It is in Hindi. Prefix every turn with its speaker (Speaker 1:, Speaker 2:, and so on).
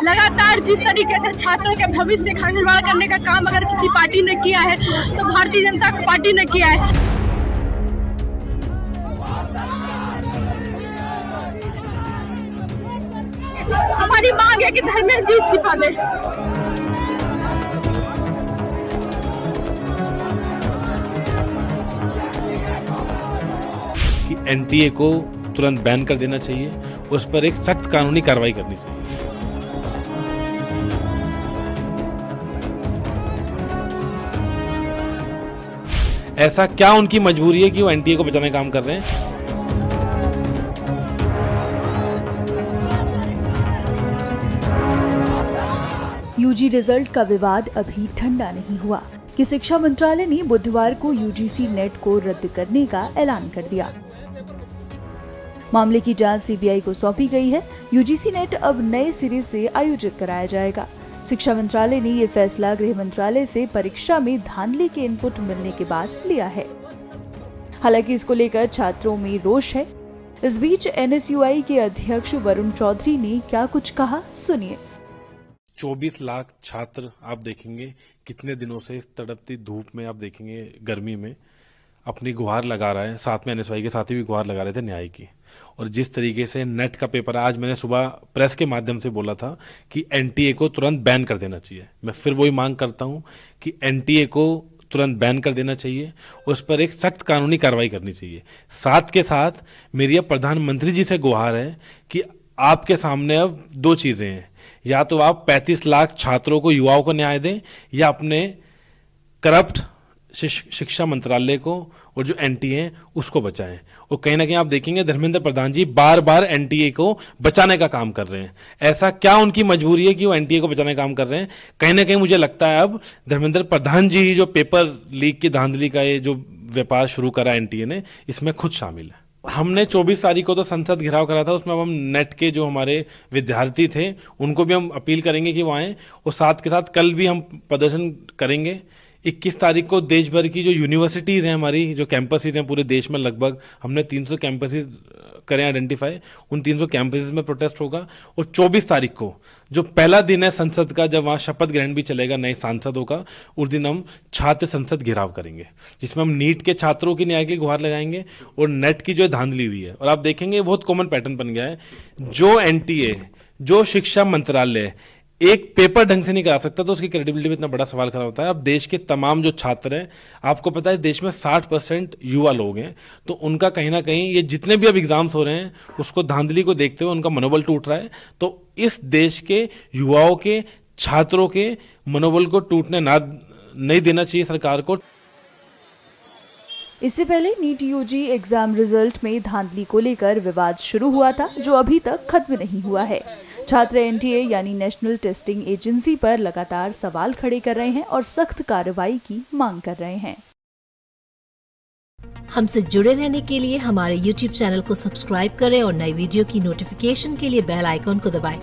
Speaker 1: लगातार जिस तरीके से छात्रों के भविष्य का निर्माण करने का काम अगर किसी पार्टी ने किया है तो भारतीय जनता पार्टी ने किया है। हमारी मांग है कि धर्मेंद्र जी इस्तीफा दें।
Speaker 2: कि एनटीए को तुरंत बैन कर देना चाहिए, उस पर एक सख्त कानूनी कार्रवाई करनी चाहिए। ऐसा क्या उनकी मजबूरी है कि वो एनटीए को बचाने का काम कर रहे हैं?
Speaker 3: यूजी रिजल्ट का विवाद अभी ठंडा नहीं हुआ कि शिक्षा मंत्रालय ने बुधवार को यूजीसी नेट को रद्द करने का ऐलान कर दिया। मामले की जांच सीबीआई को सौंपी गई है। यूजीसी नेट अब नए सिरे से आयोजित कराया जाएगा। शिक्षा मंत्रालय ने ये फैसला गृह मंत्रालय से परीक्षा में धांधली के इनपुट मिलने के बाद लिया है। हालांकि इसको लेकर छात्रों में रोष है। इस बीच एनएसयूआई के अध्यक्ष वरुण चौधरी ने क्या कुछ कहा, सुनिए।
Speaker 2: 24 लाख छात्र आप देखेंगे कितने दिनों से इस तड़पती धूप में, आप देखेंगे गर्मी में अपनी गुहार लगा रहा है। साथ में एनएसयूआई के साथी भी गुहार लगा रहे थे न्याय की। और जिस तरीके से नेट का पेपर, आज मैंने सुबह प्रेस के माध्यम से बोला था कि एनटीए को तुरंत बैन कर देना चाहिए। मैं फिर वही मांग करता हूं कि एनटीए को तुरंत बैन कर देना चाहिए, उस पर एक सख्त कानूनी कार्रवाई करनी चाहिए। साथ के साथ मेरी अब प्रधानमंत्री जी से गुहार है कि आपके सामने अब दो चीजें हैं, या तो आप 35 लाख छात्रों को, युवाओं को न्याय दें, या अपने करप्ट शिक्षा मंत्रालय को और जो एनटीए है उसको बचाएं। और कहीं ना कहीं आप देखेंगे धर्मेंद्र प्रधान जी बार बार एनटीए को बचाने का काम कर रहे हैं। ऐसा क्या उनकी मजबूरी है कि वो एनटीए को बचाने का काम कर रहे हैं? कहीं ना कहीं मुझे लगता है अब धर्मेंद्र प्रधान जी ही जो पेपर लीक की धांधली का ये जो व्यापार शुरू करा एनटीए ने, इसमें खुद शामिल है। हमने 24 तारीख को तो संसद घेराव करा था, उसमें अब हम नेट के जो हमारे विद्यार्थी थे उनको भी हम अपील करेंगे कि वो आएँ। और साथ के साथ कल भी हम प्रदर्शन करेंगे। 21 तारीख को देश भर की जो यूनिवर्सिटीज़ हैं, हमारी जो कैंपसेज हैं पूरे देश में, लगभग हमने 300 कैंपसेज करें आइडेंटिफाई, उन 300 कैंपसेज में प्रोटेस्ट होगा। और 24 तारीख को जो पहला दिन है संसद का, जब वहाँ शपथ ग्रहण भी चलेगा नए सांसदों का, उस दिन हम छात्र संसद घेराव करेंगे, जिसमें हम नीट के छात्रों की न्याय की गुहार लगाएंगे और नेट की जो धांधली हुई है। और आप देखेंगे बहुत कॉमन पैटर्न बन गया है। जो एनटीए, जो शिक्षा मंत्रालय एक पेपर ढंग से नहीं करा सकता तो उसकी क्रेडिबिलिटी में इतना बड़ा सवाल खड़ा होता है। अब देश के तमाम जो छात्र हैं, आपको पता है देश में 60% युवा लोग हैं, तो उनका कहीं ना कहीं ये जितने भी अब एग्जाम्स हो रहे हैं उसको धांधली को देखते हुए उनका मनोबल टूट रहा है। तो इस देश के युवाओं के, छात्रों के मनोबल को टूटने नहीं देना चाहिए सरकार को।
Speaker 3: इससे पहले नीट यूजी एग्जाम रिजल्ट में धांधली को लेकर विवाद शुरू हुआ था, जो अभी तक खत्म नहीं हुआ है। छात्र एनटीए यानी नेशनल टेस्टिंग एजेंसी पर लगातार सवाल खड़े कर रहे हैं और सख्त कार्रवाई की मांग कर रहे हैं।
Speaker 4: हमसे जुड़े रहने के लिए हमारे YouTube चैनल को सब्सक्राइब करें और नई वीडियो की नोटिफिकेशन के लिए बेल आइकॉन को दबाएं।